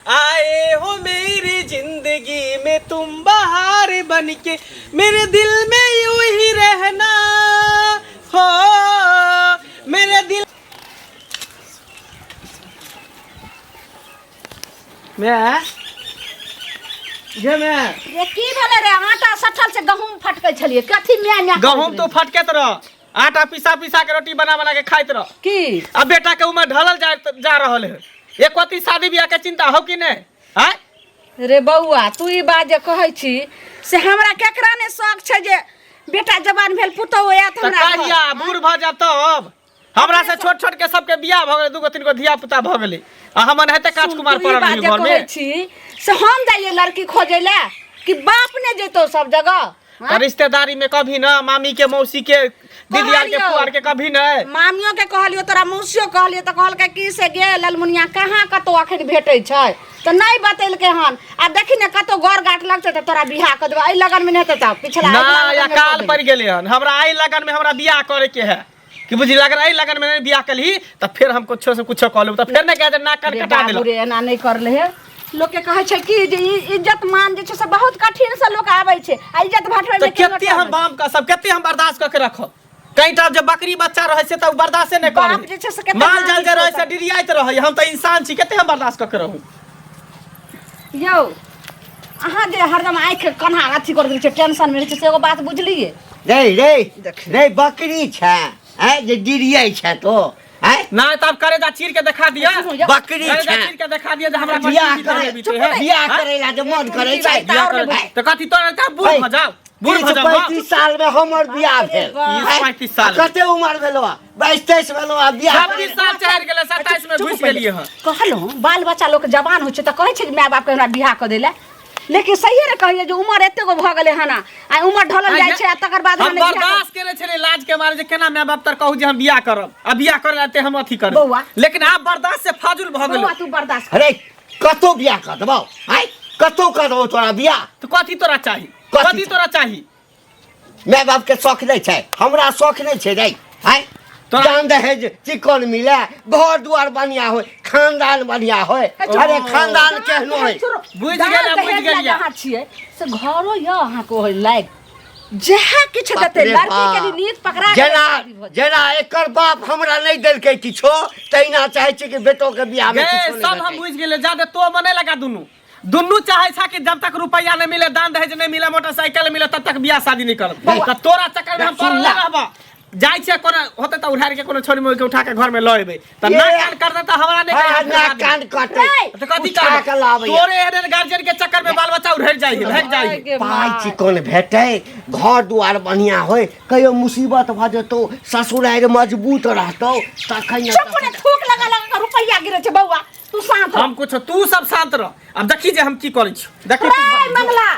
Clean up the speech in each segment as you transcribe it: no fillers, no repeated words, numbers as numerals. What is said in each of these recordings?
आए हो मेरी जिंदगी में तुम बहार बनके, मेरे दिल में यूं ही रहना हो, मेरे दिल मैं ये की भले रे आटा सठल से गहूम फटकै छलिए कथि मैं गहूम तो फटकेत रह, आटा पिसा पिसा के रोटी बना बना के खाइत रह की अब बेटा के उम्र ढलल जा रहल है। एक कति शादी ब्याह के चिंता हो कि नहीं? आय रे बउआ तू ई बात जे कहै छी से हमरा केकरा ने शौक छै जे बेटा जवान भेल पुतौ होयत त हमरा कहिया बूढ़ भ जा तब हमरा से छोट छोट के सबके बियाह भ गेलै, दूगो तीन गो धिया पुता भ गेलै आ हमन हेते काजकुमार परल रही घर में छी से हम जाइए लड़की खोजे ले कि बाप ने जेतो सब जगह रिश्तेदारी में कभी ना, मामी के मौसी के दीदिया के पुआर के कभी नहीं। मामियों के कहलियो तोरा मौसियो कहलियो त कहल के की से गे ललमुनिया कहाँ कतो अखन भेटै छै त नहीं बतेलकै हन आ देखि ने कतो गौर गाठ लगतै त तोरा बियाह क देबै। आई लगन में नहीं त पिछला ना या काल पड़ गेलै हन हमरा आई लगन में हमरा बियाह करे के है कि बुझी लग रहा है लगन में नहीं बियाह कली त फिर हम कुछ से कुछ कह लेब त फिर नहीं कह दे ना कर कटा देलो रे एना नहीं करले है। लोग के कहे छै कि जे इज्जत मान जे छै से बहुत कठिन से लोग आबै छै आ इज्जत भाटबै में केते हम बाम का सब केते हम बर्दाश्त करके रखब। कईटा जब बकरी बच्चा रहे से त बर्दाश्त नहीं बाप जे छै से करे, केते माल जाल जे रहे से डिरियाइत रहे, हम त इंसान छी केते हम बर्दाश्त करके रहू। यौ अहाँ जे हरदम आँख कन्हा अथी कर दै छै टेंशन में रहै छै से एगो बात बुझलिए रे रे रे बकरी छै है जे डिरियाई छै तो है ना तब करेजा चीर के दिखा दिया, बकरी करेजा छै चीर के दिखा दिया जे हमरा बियाह करे ला जे मन करे छै त कथि तोरा का बूढ़ भ जाओ, बूढ़ भ जाओ 35 साल में हमर बियाह भेल। 35 साल कते उम्र भेलो 22-23 भेलो बियाह 26 साल चढ़ गेलै 27 में घुस गेलिए हन। कहलो बाल बच्चा लोग जवान होइ छै त कहै छै जे माय बाप के हमरा बियाह क देले, लेकिन सही रे कहिए जे उम्र एते गो भ गेलै हना आ उम्र ढलल जाय छै आ तकर बाद हम बर्दाश्त करे छले लाज के मारे जे केना माय बाप तर कहू जे हम बियाह करब आ बियाह करलाते हम अथी करब, लेकिन आप बर्दाश्त से फाजुल भ गेल। बउआ तू बर्दाश्त अरे कतो बियाह कर दबो है कतो कर दबो तोरा बियाह तो कथि तोरा चाही, कथि तोरा चाही? माय बाप के शौक नहीं छै, हमरा शौक नहीं छै रे है जान दहेज चिकन मिले, घर दुआर बढ़िया होय, खानदान बढ़िया होय। अरे खानदान केहनो है बुझ गेलिए जहाँ छिए से घरो य अहाँ को होय लायक जहाँ किछ देते लड़की के लिए नीत पकड़ा जना जना एकर बाप हमरा नहीं देलकै किछो तैना चाहे छै कि बेटो के बियाह में किछो नहीं सब हम बुझ गेले जादे तो मने लगा दुन्नु चाहे छा कि जब तक रुपया नहीं मिले, दान दहेज नहीं मिले, मोटरसाइकिल मिले तब तक बियाह शादी नहीं करब। त तोरा चक्कर में हम पड़ल रहबा जाय छै कोनो होते त उधार के कोनो छोरी मोई के उठा के घर में ल एबै त ना कान कर दे त हमरा नहीं ना कान कटे त कथि कर तोरे एहन गार्जियन के चक्कर में बाल बच्चा उधर जाई भाग जाई पाई चिकन भेटै, घर दुआर बढ़िया होय, कहियो मुसीबत भ जतो ससुराल मजबूत रहतौ तखन चुप ने थूक लगा लगा रुपया गिरे छै। बउआ तू शांत हम कुछ तू सब शांत रह। अब देखी जे हम की करै छी देखी मंगला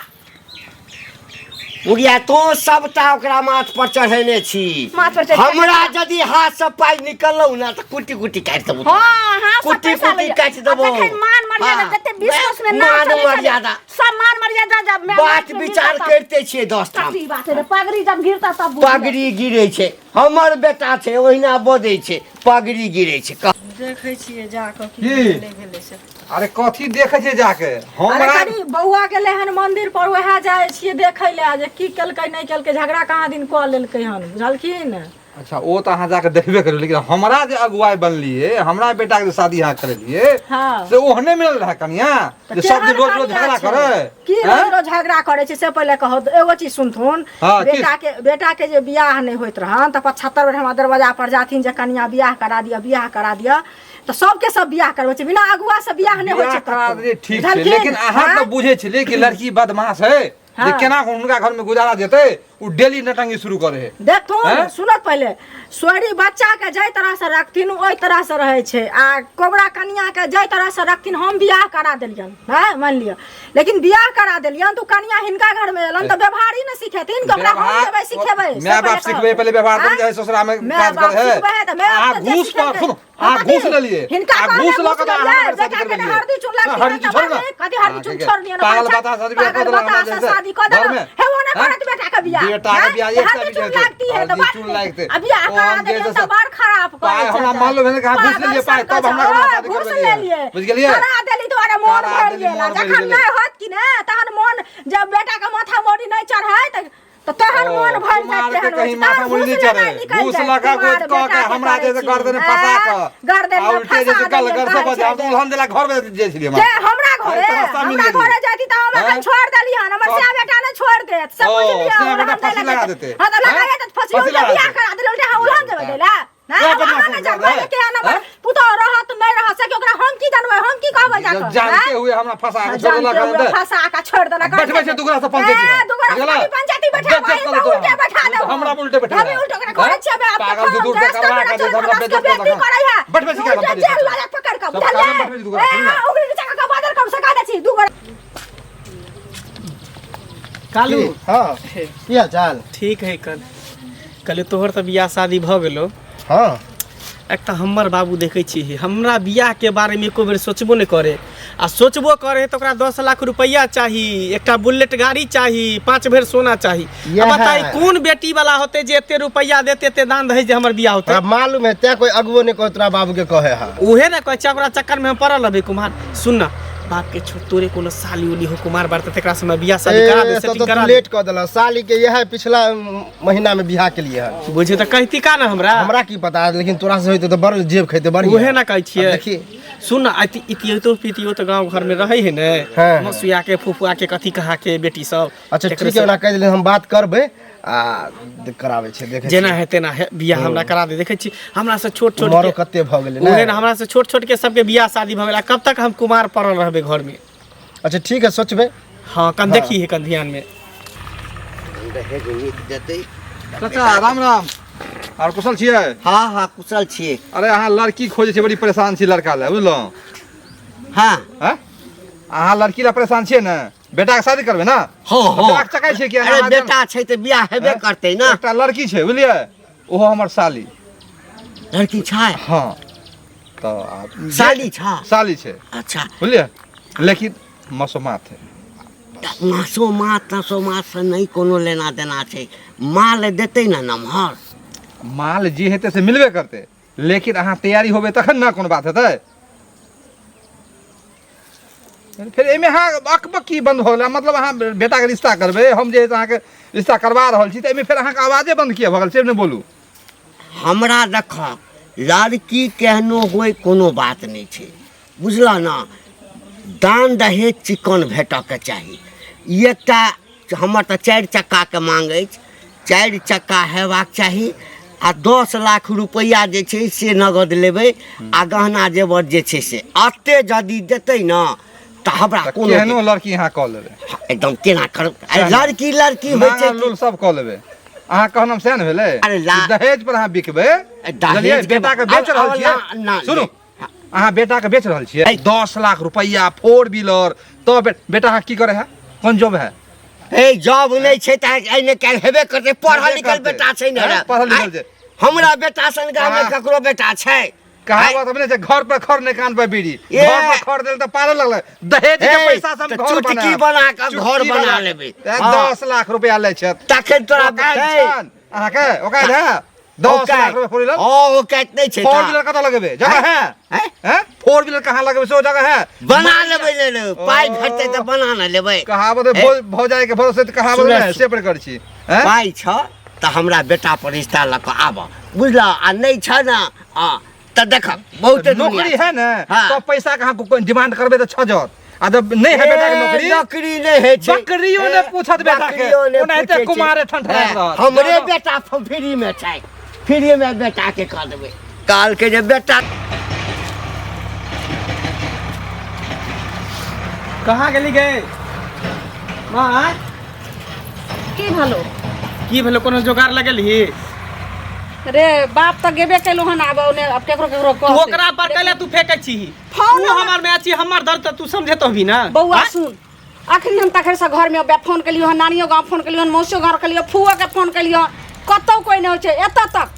बुढ़िया तो सबटा ओकरा माथ पर चढ़ेने छी, हमरा यदि हाथ से पाई निकलौ ना त कुटी कुटी काट देबो। हां हां कुटी कुटी काट देबो। मान मर्यादा जते विश्वास में ना मान मर्यादा सब मान मर्यादा जब मैं बात विचार करते छियै 10 ठाम। सही बात है पगड़ी जब गिरता तब पगड़ी गिरे छै, हमर बेटा छै ओहिना बोदै छै पगड़ी गिरे छै। देखै छियै जाके की भेलै से। अरे कथी देखे छै जाके हमरा अरे बउआ गेले हन मंदिर पर वहा जाय छियै देखै ले जे की केलकै नहीं केलकै, झगड़ा कहाँ दिन क लेलकै हन बुझलखिन। अच्छा वो तो अहाँ जाके देखबे करू, लेकिन हमरा जे अगुवाई बनलिए हमरा बेटा के शादी यहाँ करलिए हां से ओहने मिलल रहा कनिया जे सब दिन रोज रोज झगड़ा करे की रोज रोज झगड़ा करे छै। से पहले कहो एगो चीज सुनथुन, बेटा के जे बियाह नहीं होइत रहन त 75 बेर हमरा दरवाजा पर जाथिन जे कनिया बियाह करा दिया तो सबके सब बियाह करबै छै, बिना अगुआ से बियाह नहीं होय छै। ठीक छै लेकिन अहाँ तो बुझे छिले कि लड़की बदमाश है जे केना उनका घर में गुजारा देते उ डेली नटंगी शुरू करे है। देखो सुनत पहले सोरी बच्चा के जय तरह से रखथिन ओई तरह से रहे छै आ कोबरा कनिया के जय तरह से रखथिन। हम बियाह करा देलियन है मान लियो, लेकिन बियाह करा देलियन तो कनिया हिनका घर में एलन तो व्यवहार ही न सिखेथिन, कोबरा हम देबै सिखेबै। माय बाप सिखबे पहले व्यवहार देल जाय ससुरा में काज करे है। आ घूस पर सुनो आ घूस ले लिए हिनका आ घूस ला के बेटा के हरदी चुन लगती है कथी हरदी चुन छोड़ दिया ना पागल बता शादी कर दे शादी कर दे हे वो ना करत बेटा का बियाह बेटा का बियाह एक हरदी चुन लगती है तो चुन लगते अभी आकर आ गए तो बार खराब कर पाए हमरा मान लो मैंने कहा घूस ले लिए पाए तब हमरा शादी घूस कर ले लिए बुझ गेलिए करा देली तोरा मोर भर गेला जखन नहीं होत कि ना तहन मन जब बेटा का माथा मोड़ी नहीं चढ़ाए तो तोहर मन भर जाते हैं कहीं माथा मुड़ी नहीं चढ़े घूस लगा गोद कह के हमरा जे कर देने फसा के गर्दन में फसा जैसे कल घर से बजे हम तो उल्हन देला घर में जे छिए जे हमरा घरे जाती त हमरा छोड़ देली हन हमर से बेटा ने छोड़ दे सब कुछ बियाह से बेटा फांसी लगा देते हां तो लगा दे फांसी बियाह करा दे उल्टा उल्हन देबे देला ना जब के ना पुतो रहत नहीं रह सके ओकरा हम की जानबै हम की कहबै जाकर जानते हुए हमरा फसा के छोड़ लगा दे फसा के छोड़ देला बैठ से दुगरा से पंचायती बैठा उल्टे बैठा दे हमरा उल्टे बैठा हम उल्टे ओकरा करे छबे पागल दूर से करवा के हमरा बेइज्जत करे है बैठ से क्या जेल वाला पकड़ के बुझल है ओकरे नीचे का बादर कम सका दे छी दुगरा कालू हाँ की हाल चाल ठीक है कल तोहर तो बियाह शादी भ गेलो हाँ एक तो हमर बाबू देखे छी हमरा बियाह के बारे में एको बेर सोचबो नहीं करे आ सोचबो करे तो ओकरा 10 लाख रुपया चाहिए एकटा बुलेट गाड़ी चाहिए 5 भर सोना चाहिए अब बताई कौन बेटी वाला होते जे एते रुपया देते एते दान दहे जे हमर बियाह होते मालूम है ते कोई अगुओ नहीं कह तोरा बाबू के कहे हा उहे ना कहै छै ओकरा चक्कर में हम पड़ल हबे कुमार सुन ना बाप के छोट तोरे कोनो साली उली हो कुमार बार तेकरा समय बियाह शादी करा दे सेटिंग करा लेट कर देला साली के यह पिछला महीना में बियाह के लिए है बुझे त कहती का ना हमरा की पता लेकिन तोरा से होते तो बड़ जेब खैते बढ़िया उहे ना कहै छियै देखिए सुन ना इतियो पितियो तो गांव घर में रहै है ने मसुया के फुफुआ के कथी कहा के बेटी सब अच्छा ठीक है ना कह देले हम बात करबे आ करावे छै देखे जेना है तेना है बियाह हमरा करा दे देखे छी हमरा से छोट छोट मरो कते भ गेलै ओहे ना हमरा से छोट छोट के सबके बियाह शादी भ गेला कब तक हम कुमार पड़ल रहबे घर में अच्छा ठीक है सोचबे हां कन देखी है कन ध्यान में दहेज नीक देतै चाचा राम राम और कुशल छिए हाँ हाँ कुशल छिए अरे अहाँ लड़की खोजे छै बड़ी परेशान छी लड़का ले बुझलो हाँ हैं अहाँ लड़की ला परेशान छिए ना बेटा के शादी करबे ना हाँ हाँ चकाई छै कि अरे बेटा छै त बियाह हेबे करतै ना एकटा लड़की छै बुझलिए ओहो हमर साली लड़की छै हाँ तो साली छै साली छै अच्छा बुझलिए लेकिन मसोमात है मासोमात से नहीं कोनो लेना देना छै माल देतै ना नमहर माल जे हेतै से मिलबे करतै लेकिन अहाँ तैयारी होबे तखन ना कोनो बात हेतै फिर एमे अहाँ अकबकी बंद हो गेल मतलब अहाँ बेटा के रिश्ता करबे हम जे अहाँ के रिश्ता करवा रहल छी त एमे फिर अहाँ के आवाजे बंद किया भ गेल से ने बोलू हमरा देख लड़की केहनो होय कोनो बात नहीं छै बुझला ना दान दहेज चिकन भेटऽ के चाही एकटा हमर त 4 चक्का के मांग अछि 4 चक्का हेबाक चाही आ 10 लाख रुपया जे छै से नगद लेबै आ गहना जेवर जे छै से अते जदी देतै ना त हमरा कोनो केहनो लड़की यहाँ कऽ लेबै एकदम केना कर लड़की होय छै लोग सब कऽ लेबै अहाँ कहनम से न भेलै अरे दहेज पर अहाँ बिकबै दहेज बेटा के बेच रहल छियै सुनू अहाँ बेटा के बेच रहल छियै 10 लाख रुपया 4 व्हीलर तो बेटा अहाँ की करे है कोन जॉब है ए जॉब नहीं छै त एने काल हेबे करते पढ़ल लिखल बेटा छै ने पढ़ल लिखल छै हमरा बेटा सन गांव में ककरो बेटा छै कहावत अपने से घर पर खर नहीं कान पे बीड़ी घर पर खर देल त पारे लगले दहेज के पैसा से हम घर चुटकी बना के घर बना लेबै 10 लाख रुपया ले छै तखन तोरा अहाँ के ओका है 10 लाख रुपया फोर व्हीलर ओ कहत नहीं छै फोर व्हीलर कत लगबे जगह है हैं फोर व्हीलर कहां लगबे सो जगह है बना लेबै ले पाई भेटतै त बना न लेबै कहावत भ जाए के भरोसे त कहावत नहीं से पर कर छी हैं पाई छ त हमरा बेटा पर रिश्ता ल के आब बुझला आ नहीं छ ना त देख बहुत नौकरी है ना तो पैसा कहां को डिमांड करबे त छ जत आ जब नहीं है बेटा के नौकरी नहीं है छै बकरियों ने पूछत बेटा के ओनाइते कुमारे ठंठा हमरे बेटा फ्री में छै फ्री में बेटा के कर देबै काल के जे बेटा कहाँ गेली गए माँ की भेलो कोनो जोगार लगेलही रे बाप त गेबे कैलो हन आब ओने अब केकरो केकरो तू ओकरा पर कैले तू फेकै छी फोन तू हमर में अछि हमर दर्द त तू समझेतो भी ना बौआ सुन आखिर हम तखर से घर में फोन कलियो हन नानियो गांव फोन कलियो हन मौसियो गांव कलियो फुआ के फोन कलियो कतौ कोई नहीं छै एत तक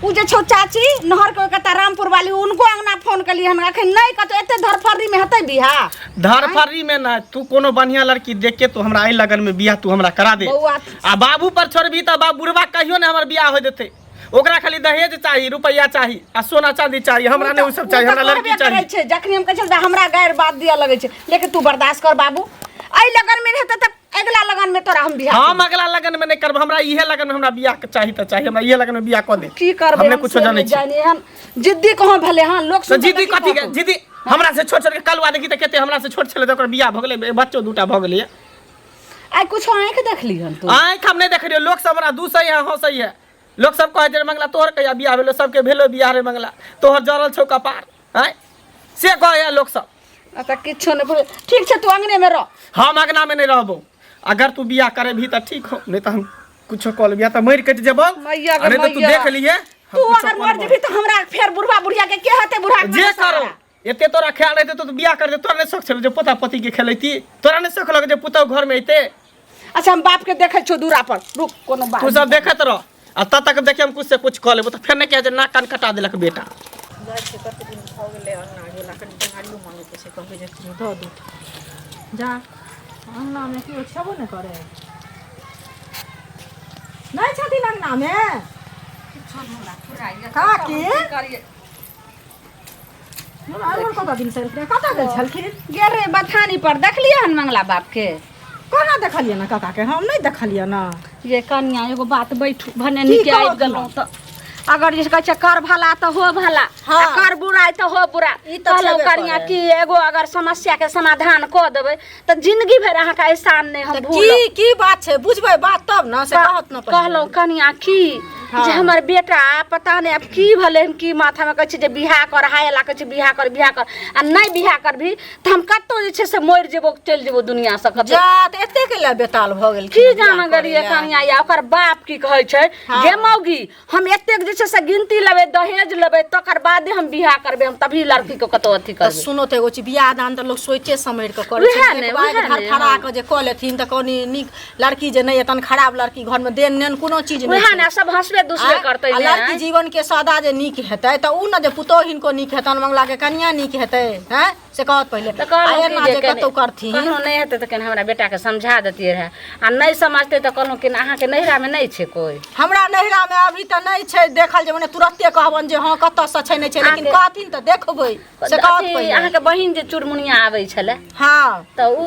उ जे छौ चाची नहर के कता रामपुर वाली उनको अंगना फोन कली हम अखन नहीं कतो एते धरफरी में हेतै बियाह धरफरी में ना तू कोनो बढ़िया लड़की देख के तू हमरा आई लगन में बियाह तू हमरा करा दे बौआ आ बाबू पर छोड़बी त बाबू बुढ़वा कहियो ने हमर बियाह हो देते ओकरा खाली दहेज चाहिए रुपया चाहिए आ सोना चांदी चाहिए हमरा ने उ सब चाहिए हमरा लड़की चाहिए जखनी हम कहै छै हमरा गैर बात दिया लगै छै लेकिन तू बर्दाश्त कर बाबू आई लगन में हेतै त अगला लगन में तोरा हम बियाह हम अगला लगन में नहीं करब हमरा इहे लगन में हमरा बियाह चाहिए त चाहिए हमरा इहे लगन में बियाह क दे की करबे हमने कुछ जानै छी हम जिद्दी कहां भेले हां लोग तो जिद्दी कथी के जिद्दी हमरा से छोट छोट के कलवा देखी त केते हमरा से छोट छले त ओकर बियाह भ गेलै बच्चो दूटा भ गेलै आई कुछ आंख देखली हन तू आंख हम नहीं देख रियो लोग सब हमरा दूसै है हंसै है लोग सब कहे जे मंगला तोहर कहिया बियाह भेलो सबके भेलो बियाह रे मंगला तोहर जरल छौ कपार हैं से कहे लोग सब अच्छा किछो नहीं ठीक छै तू अंगने में रह हम अगना में नहीं रहबो अगर तू बियाह करे भी त ठीक हो नहीं त हम कुछो कॉल बियाह त मर कट जेबो अरे तो तू देख लिए तू अगर मर जेबी त हमरा फेर बुढ़वा बुढ़िया के हेतै बुढ़ा जे करो एते तोरा ख्याल रहते तो बियाह कर दे तोरा नहीं शौक छल जे पोता पति के खेलैती तोरा नहीं शौक लगे जे पुतौ घर में अइते अच्छा हम बाप के देखै छौ दूरा पर रुक कोनो बात तू सब देखत रह आ तब तक देखे हम कुछ से कुछ कॉल लेबो त फिर नहीं कहे जे नाक कान कटा देलक बेटा जाय छै कते दिन भ गेलै अन्ना गेला कनि आलू मांगे के छै कहबे जे द दू जा अंगना में कियो छबो न करे नहीं छथि अंगना में का की कता दिन से कता गेल छलखिन गे रे बथानी पर देखलिए हन मंगला बाप के कोना देखलिए ना काका के हम नहीं देखलिए ना ये कन्या एगो बात बैठू भने की निके कहत आबि गेलौं त अगर जे कहै छै कर भला त हो भला हाँ। आ कर बुराई त हो बुरा ई त कहलौ छेबे कन्या करे। कि एगो अगर समस्या के समाधान क देबै त जिंदगी भर अहाँ का एहसान नहीं हम भूलब की बात छै बुझबै बात तब ना से कहत ना कहलौ कन्या की हाँ। जे हमर बेटा पता नहीं अब की भले हम की माथा में कहै छै जे बियाह कर हाय ला कहै छै बियाह कर आ नहीं बियाह करभी त हम कत्तो जे छै से मरि जेबो चलि जेबो दुनिया से कत्तो जा त एते के ले बेताल भ गेल की जान गरिए कन्या या ओकर बाप की कहै छै गे मौगी हम एतेक जे छै से गिनती लेबै दहेज लेबै तकर बादे हम बियाह करबै हम तभी लड़की को कतो अथी करबै सुनो त एगो चीज बियाह दान त लोग सोचे समझ के करे उहे छै ने, एक बार उहे घर ने, खड़ा हाँ। के जे क लेथिन त कोनी नीक लड़की जे नहीं एतन खराब लड़की घर में देन नेन कोनो चीज नहीं उहे ने सब हंसबे दूसरे करतै आ ने लड़की जीवन के सदा जे नीक हेतै त उ न जे पुतो हिनको नीक हेतन मंगला के कन्या नीक हेतै हैं से कहत पहिले त कहलौं आ कि एना जे जे कतौ करथिन कहलौं नहीं हेतै त कनि हमरा बेटा के समझा देतियै रहे आ नहीं समझतै त कहलौं कि अहाँ के नैहरा में नहीं छै कोई हमरा नहिरा में अभी त नहीं छै देखल जे मने तुरंते कहबन जे हां कत से छै नहीं छै लेकिन अहाँके- कहथिन त देखबै से कहत अथी पहिले अहाँ के बहिन जे चुरमुनिया आबै छले हां त उ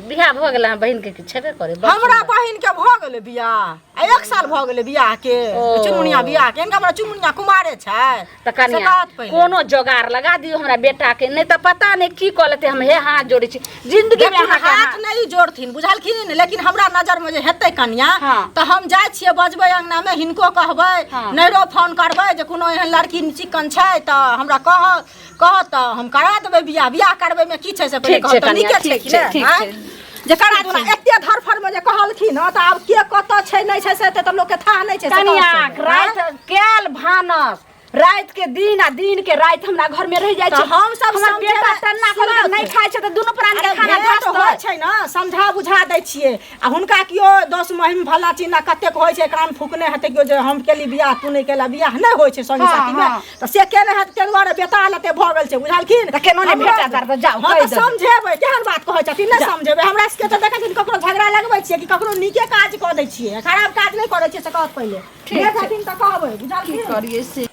बियाह भ गेल अहाँ बहिन के कि छेबे करे बड़ हमरा सुन्दर। बहिन के भ गेलै बियाह आ 1 साल भ गेलै बियाह के ओ। चुनमुनिया बियाह के इनका हमरा चुनमुनिया कुमारे छै त कन्या से कहत पहिले। कोनो जोगाड़ लगा दियो हमरा बेटा के नहीं त पता नहीं की क लेते हम हे हाथ जोड़े छी जिंदगी में लेकिन अहाँ के हाथ नहीं जोड़थिन बुझलखिन लेकिन हमरा नजर में जे हेतै कन्या हाँ। त हम जाय छियै बजबै अंगना में हिनको कहबै हाँ। नैरो फोन करबै जे कोनो एहन लड़की चिकन छै त हमरा कह त हम करा देबै बियाह करबै में की छै से पहिले ठीक छै कहत कन्या, नीके छै ठीक कि छै, नहि, ठीक आँय? छै। जे करा दूना एते धरफर में जे कहलखिन हँ त आब के कत छै नहीं छै से त लोग के था नहीं छै से कन्या कहत छै, रात केल भानस रात के दिन आ दिन के रात हमरा घर में रह जाय तो छै हम सब हमर समझे बेटा ना, टन्ना खोल के सुनत। नहीं खाय छै त दुनु प्राण के अरे खाना भेंट धस होइ छै ना समझा बुझा दै छियै आ हुनका कियो 10 महिम भला चिन्ना कतेक होइ छै एकरा में फुकने हेतै कियो जे हम केली बियाह तू नहीं केला बियाह नहीं होइ छै संगी हाँ, साथी में हाँ। त से केने हेत के दुआरे बेटा लते भ गेल छै बुझलखिन त केनो नहि हमरा- भेटा दर त जाउ, हाँ, कहि त देबै। समझेबै केहन बात कहै छथिन नहीं समझेबै हमरा सबके त देखै छिन ककरो झगड़ा लगबै छियै कि ककरो नीके काज क दै छियै खराब काज नहीं करै छियै से कहत पहिले ठीक छथिन त कहबै बुझलखिन करिए से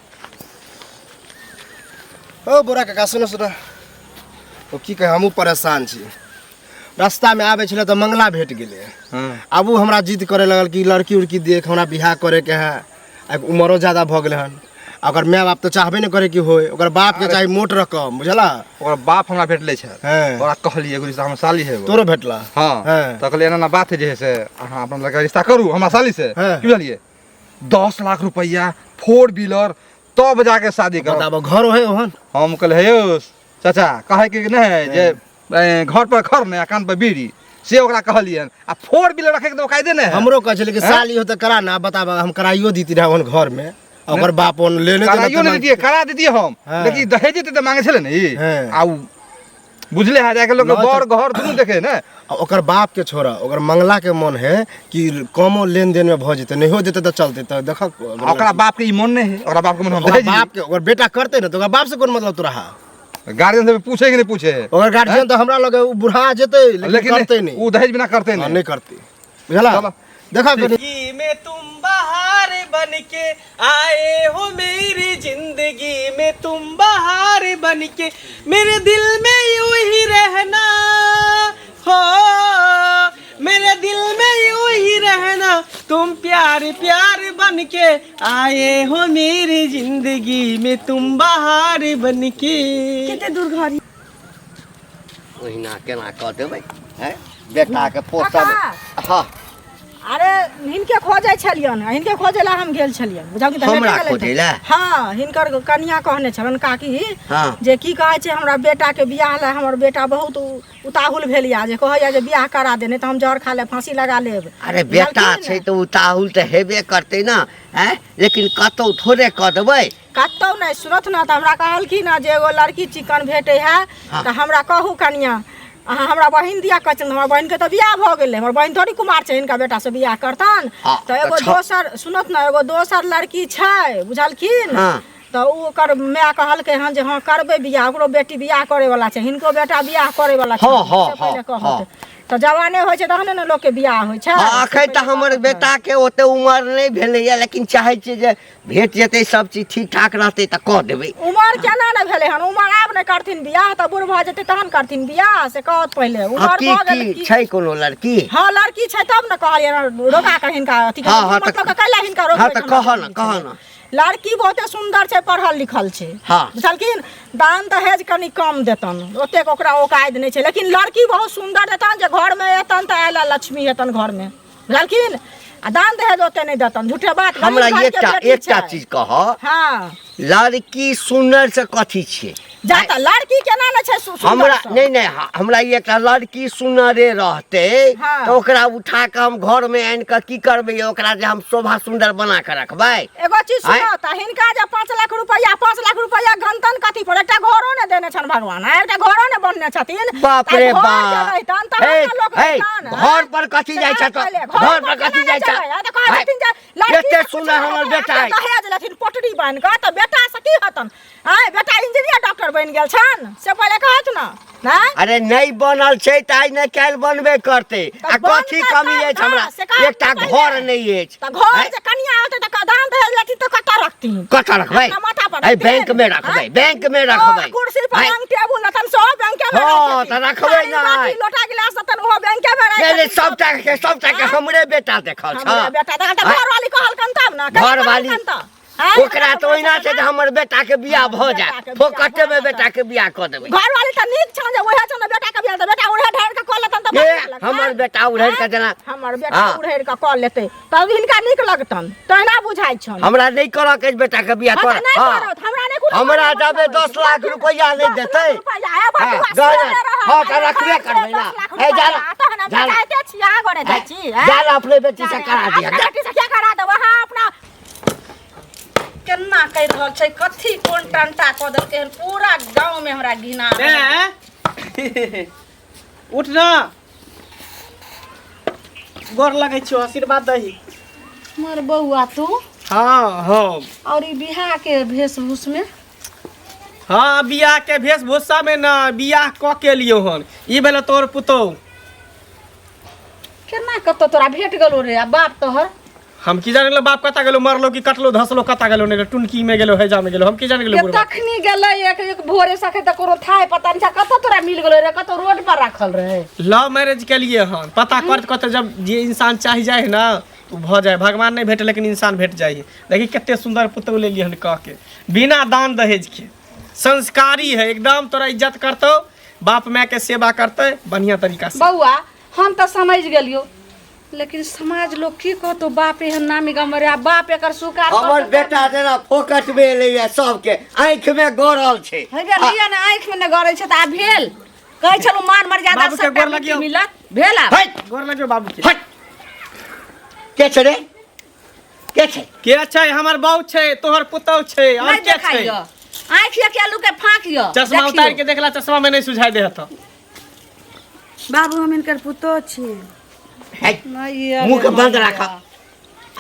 ओ बोरा काका सुनो सुनो ओ की कहे हमहूँ परेशान छी रास्ता में आबे छले तो मंगला भेट गेले आब उ हमरा जिद करे लगल कि लड़की उड़की देख हमरा बियाह करे के है अब उमरो ज्यादा भ गेले हन अगर माय बाप तो चाहबे न करे कि होय ओकर बाप के चाही मोट रकम बुझला ओकर बाप हमरा भेटले छै हैं। ओकरा कहलिए एगो रिश्ता हमर साली है एगो। तोरो भेटला हाँ हैं। तो कहलिए एना ना बात है जे है से अहाँ अपन लड़का रिश्ता करू हमरा साली से हैं। की बुझलिए 10 लाख रुपया 4 व्हीलर तब जाके शादी करो बताबो घर है ओहन हम कहले हे यौ चाचा कहे के नहीं है जे घर पर खर ने कान पर बीड़ी से ओकरा कहलियन आ 4 व्हीलर रखे के तो कायदे नहीं है हमरो कहे छले कि हैं? साली हो त करा ना बताबो हम कराइयो दीती रहे ओहन घर में ओकर बाप ओन लेने कराइयो नहीं दिए करा देतिए हम हैं। लेकिन दहेज ते मांगे छले ने ई हैं। आ उ बुझले है जाके लोग बर घर दुनू देखे ना आ ओकर बाप के छोड़ा ओकर मंगला के मन है कि कमो लेन देन में भ जेते नहीं हो जेते तो चलते तो देख ओकरा बाप के ई मन नहीं है ओकरा बाप के मन हम ओकर दहेज दी। बाप के ओकर बेटा करते ना तो ओकर बाप से कोन मतलब तोरा गार्जियन से पूछे कि नहीं पूछे ओकर गार्जियन तो हमरा लगे बुढ़ा जेते लेकिन करते नहीं वो दहेज बिना करते नहीं नहीं करते बुझला देखा जिंदगी में तुम बहार बन के आए हो, मेरी जिंदगी में तुम बहार बन के मेरे दिल में यूं ही रहना हो, मेरे दिल में यूं ही रहना, तुम प्यार प्यार बन के आए हो, मेरी जिंदगी में तुम बहार बन के। कितने दूर घर ओहिना केना कह देबै हैं बेटा के पोता काका। हाँ अरे हिनके खोजे छलियन, हिनके खोजे ला हम गेल छलियन, बुझाउ कि हमरा खोजे ला? हाँ, हिनकर कन्या कहने छलन काकी हाँ। जे की कहै छै हमरा बेटा के बियाह ला, हमर बेटा बहुत उताहुल भेलिया, जे कहैया जे बियाह करा दे, नहीं तो हम जहर खा ले, फांसी लगा लेब। अरे बेटा छै तो उताहुल तो हेबे करते ना हैं, लेकिन कतौ थोड़े कह देबै। कतौ नहीं सुनत ना, तो हमरा कहलखिन जे एगो लड़की चिकन भेटे है तो हमरा कहू कन्या, अहाँ हमरा बहिन दिया कहै छन, हमर बहिन के तो बियाह भ गेलै, हमर बहिन थोड़ी कुमार छै, हिनका बेटा से बियाह करतन। हाँ, तो एगो दोसर सुनत ना, एगो दोसर लड़की छै बुझलखिन। हाँ। तो ओकर माय कहलकै हन जे हाँ करबै बियाह, ओकरो बेटी बियाह करे वाला छै, हिनको बेटा बियाह करे वाला छै। हाँ, हाँ, से पहिले हाँ, कहत। तो जवाने होइ छै तहने ने लोग के बियाह होइ छै। अखन तऽ हमर बेटा के ओते उम्र नहीं भेलैया, लेकिन चाहे छियै जे भेट जेतै सब चीज ठीक ठाक रहतै तऽ कह देबै। उमर केना नहि भेलै हन, उमर आब नहि करथिन बियाह, तऽ बूढ़ भऽ जेतै तहन करथिन बियाह, से कहत पहिले उमर की भऽ गेलै। की छै कोनो लड़की? हाँ लड़की छै तब ने कहलिए रोका कर हिनका अथी कर, हाँ, हाँ, मतलब कैला हिनका रोक। हाँ तऽ कह न लड़की बहुते सुंदर छै, पढ़ल लिखल छै। हाँ। बुझलखिन, दान दहेज कनि कम देतन, ओतेक ओकरा औकाद नहीं छै, लेकिन लड़की बहुत सुंदर देतन, जे घर में एतन तऽ आयल लक्ष्मी हेतन घर में, बुझलखिन। आ दान दहेज ओते नहीं देतन, झूठे बात। हमरा गरीब घर के बेटी एकटा छै। चीज कह, हाँ लड़की सुनर से कथी छियै? जाता लड़की केना न छै सुंदर हमरा सब? नहीं हमरा ये एकटा लड़की सुनरे रहते हाँ। तो ओकरा उठा के हम घर में आन के की करबै, ओकरा जे हम शोभा सुंदर बना के रखबै। एगो चीज सुनो त, हिनका जे 5 लाख रुपया गंतन कथी पर, एकटा घरो ने देने छन भगवान, एकटा घरो ने बनने छथिन। बाप रे बाप, घर घर पर कथी जाइ छ तो, घर पर कथी जाइ छ? एते सुनर हमर बेटा है, दहेज लेथिन पोटरी बन के, त बेटा से की हतन? हां बेटा इंजीनियर डॉक्टर बन गेल छन, से पहिले कहत ना ना। अरे नहीं बनल छै त आइ ने काल्हि बनबे करते। आ कथी कमी अछि हमरा? एकटा घर नहीं अछि। त घर जे कनिया होते त दान दहेज लेथिन त कत रखती? कत रखबै? ए बैंक में रखबै, बैंक में रखबै। कुर्सी पलंग टेबुल लतन सब बैंक में हाँ, त रखबै नहीं। लोटा गिलास तन वो बैंक में रख। नहीं सबटा के हमरे बेटा देखल छ। हमरे बेटा त घर वाली कहलकन तब ना, घर वाली ओकरा तो ओहिना छै जे हमर बेटा के बियाह भ जाए, फोकटे में बेटा के बियाह क देबै। घर वाली त नीक छ जे ओहे छ बेटा के बियाह, त बेटा उड़े ढेर के क लेतन त हमर बेटा उड़ैर के जेना हमर बेटा उड़ेर के क लेतै तब हिनका नीक लगतन, तहिना बुझाइ छन। हमरा नहीं करऽ के बेटा के बियाह कर। हमरा जबे 10 लाख रुपया नहीं देतै, हाँ त रखबे करबै ना। ए जाला अपने बेटी से करा दिया। बेटी से क्या करा देबो? हां अपना केना कहि रहल छै, कथी कोन टंटा क देलकै हन, पूरा गांव में हमरा घिना। उठ ना, गोर लगै छौ, आशीर्वाद दही। मोर बउआ तू हाँ हाँ और ई बिहार के वेशभूष में हाँ, बियाह के वेशभूषा में ना बियाह क के लियो हन। ई भेल तोर पुतौ। केना कतो तोरा भेट गेलो रे? आ बाप तोहर हम की जान गेलो बाप कता गेलो, मरलो कि कटलो धसलो कता गेलो, नहीं टुनकी में गेलो, हैजा में गेलो, हम की जान गेलो के बुढ़वा। तखनी गेलै एक भोरे सके त कोनो थाय पता नहीं कतो तोरा मिल गेलो रे? कतो रोड पर रखल रहे? लव मैरिज के लिए हन, पता करते जब जे इंसान चाह जाए है ना तो भ जाए। भगवान नहीं भेटे लेकिन इंसान भेट जाए। देखी कितने सुंदर पुतौ ले लिहन कह के, बिना दान दहेज के। संस्कारी है एकदम, तोरा इज्जत करतो, बाप माय के सेवा करते बढ़िया तरीका से। बउआ हम त समझ गेलियो, लेकिन समाज लोग की कहतो? बाप एहन नामी गमरे, आ बाप एकर सुकार हमर बेटा जेना फोकट में एलैया, सबके आंख में गड़ल छै। हे गे लिया ने आंख में न गड़ै छै त आ भेल कहै छलु मान मर्यादा बाबू के सबटा गोर लगियो। मिलत भेल। आ हट गोर लगियो बाबू के। हट के छै रे? के छै? के छै? हमर बहू छै, तोहर पुतौ छै, और नहीं के छै? देखाइयो आँखिया के आलू के फाँकियो चश्मा उतार के देखला चश्मा में नहीं सुझाई दे तो बाबू हम इनकर पुतो छी मुँह के बंद राख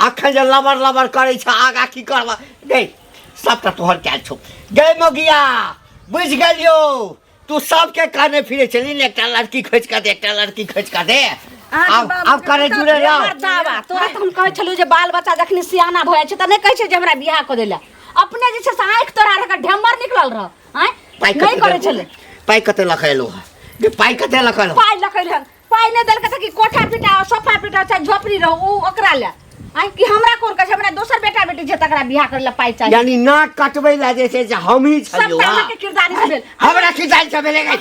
अखन जे लबर लबर करे छ आगा की करबा गई सबटा तोहर क्या छौ गई मोगिया बुझ गेलियो तू सबके कहने फिरे चली ने एकटा लड़की खोज के दे एकटा लड़की खोज के दे अब करे जुड़े रहो दावा तोरा तो हम कहै छलु जे बाल बच्चा जखनी सियाना भए छै त नहीं कहै छै जे हमरा बियाह क देला अपने जे छै से आँख तोरा रह ढेम्बर निकलल रह हैं नहीं करे छले पाई कते लखैलो गे पाई कते लखैलो पाई लखैल हन पाई ने देल के कि कोठा पिटा सोफा पिटा चाहे झोपड़ी रहो उ ओकरा ले आई कि हमरा कोन कहै छै हमरा दोसर बेटा बेटी जे तकरा बियाह करला पाई चाहिए यानी नाक कटबै ला जे छै से हम ही छलियो सब के किरदारी से भेल हमरा की जान छ भेले गई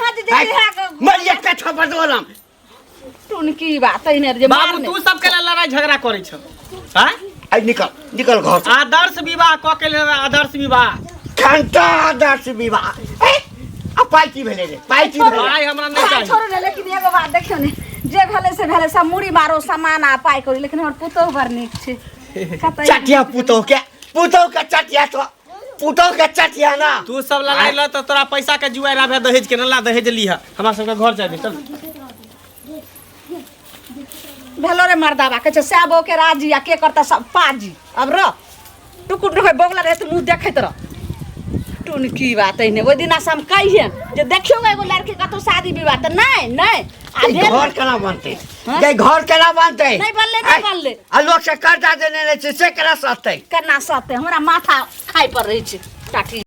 मर एक कछो बदलम टुन की बात है ने जे बाबू तू सब के लड़ाई झगड़ा करे छ हैं आई निकल घर से आदर्श विवाह क के आदर्श विवाह घंटा आदर्श विवाह अब पाई की भेले रे पाई की भेले पाई हमरा नहीं चाहिए छोड़ ने लेकिन एगो बात देखियो ने जे भेले से भेले सब मुड़ी मारो सामान आ पाई करी लेकिन हमर पुतो बर नीक छै चटिया पुतो के चटिया तो पुतो के चटिया ना तू सब लड़ाई ल तो तोरा पैसा के जुआरा भे दहेज के नला दहेज लीहा हमरा सब के घर चाहिए चल भेलो रे मर्दावा के साबो के राजी आ के करता सब पाजी अब र टुकुर टुकुर बोगला रे तू मुंह देखैत रह टुन की बात है ने ओइ दिना से हम कहिए जे देखियो एगो लड़की कतो शादी विवाह त नहीं घर केना बनते गई घर केना बनते नहीं बनले आ लोग से कर्जा देने से केना सतै केना सते हमरा माथा खाइ पर रही छै टाटी